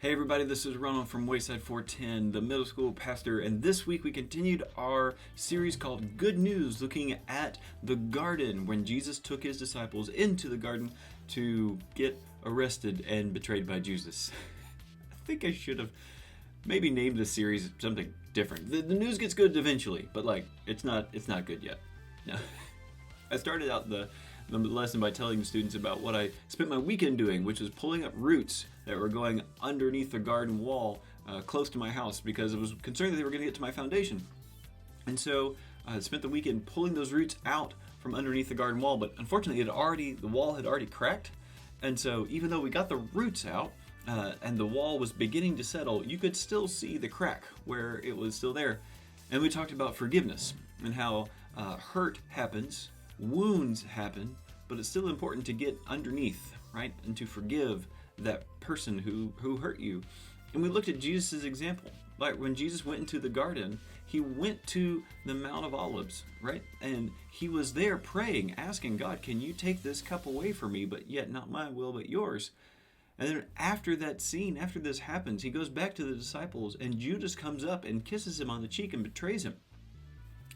Hey everybody, this is Ronald from Wayside 410, the middle school pastor, and this week we continued our series called Good News, looking at the garden when Jesus took his disciples into the garden to get arrested and betrayed by Judas. I think I should have maybe named this series something different. The news gets good eventually, but it's not good yet. No. I started out the lesson by telling the students about what I spent my weekend doing, which was pulling up roots that were going underneath the garden wall close to my house because I was concerned that they were going to get to my foundation. And so I spent the weekend pulling those roots out from underneath the garden wall, but unfortunately the wall had already cracked. And so even though we got the roots out and the wall was beginning to settle, you could still see the crack where it was still there. And we talked about forgiveness and how hurt happens, wounds happen, but it's still important to get underneath, right? And to forgive that person who hurt you. And we looked at Jesus' example. Like when Jesus went into the garden, he went to the Mount of Olives, right? And he was there praying, asking God, can you take this cup away from me, but yet not my will, but yours? And then after that scene, after this happens, he goes back to the disciples and Judas comes up and kisses him on the cheek and betrays him.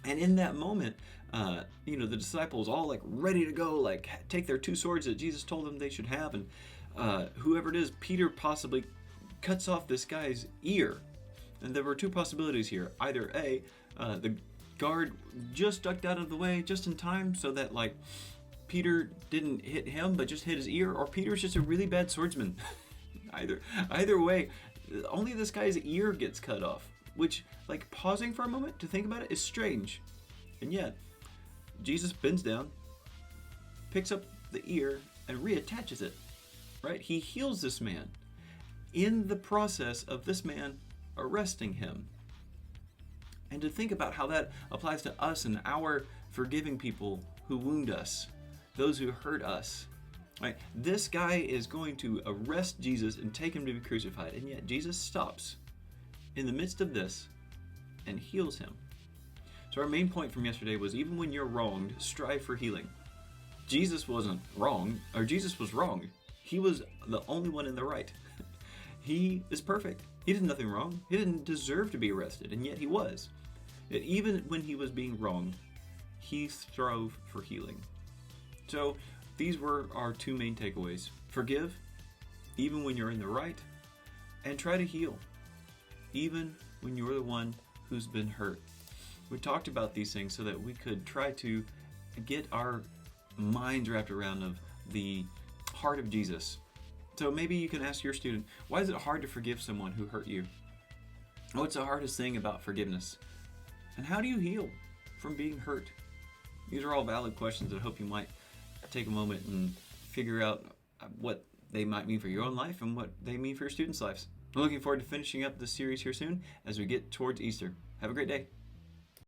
And in that moment, the disciples all ready to go, take their two swords that Jesus told them they should have. And whoever it is, Peter possibly cuts off this guy's ear. And there were two possibilities here. Either A, the guard just ducked out of the way just in time so that Peter didn't hit him, but just hit his ear, or Peter's just a really bad swordsman. Either way, only this guy's ear gets cut off. Which, pausing for a moment to think about it is strange. And yet, Jesus bends down, picks up the ear, and reattaches it, right? He heals this man in the process of this man arresting him. And to think about how that applies to us and our forgiving people who wound us, those who hurt us. Right? This guy is going to arrest Jesus and take him to be crucified, and yet Jesus stops in the midst of this and heals him. So our main point from yesterday was even when you're wronged, strive for healing. Jesus wasn't wrong, or Jesus was wrong. He was the only one in the right. He is perfect. He did nothing wrong. He didn't deserve to be arrested, and yet he was. Yet even when he was being wronged, he strove for healing. So these were our two main takeaways. Forgive, even when you're in the right, and try to heal, even when you're the one who's been hurt. We talked about these things so that we could try to get our minds wrapped around of the heart of Jesus. So maybe you can ask your student, why is it hard to forgive someone who hurt you? What's the hardest thing about forgiveness? And how do you heal from being hurt? These are all valid questions that I hope you might take a moment and figure out what they might mean for your own life and what they mean for your students' lives. I'm looking forward to finishing up this series here soon as we get towards Easter. Have a great day.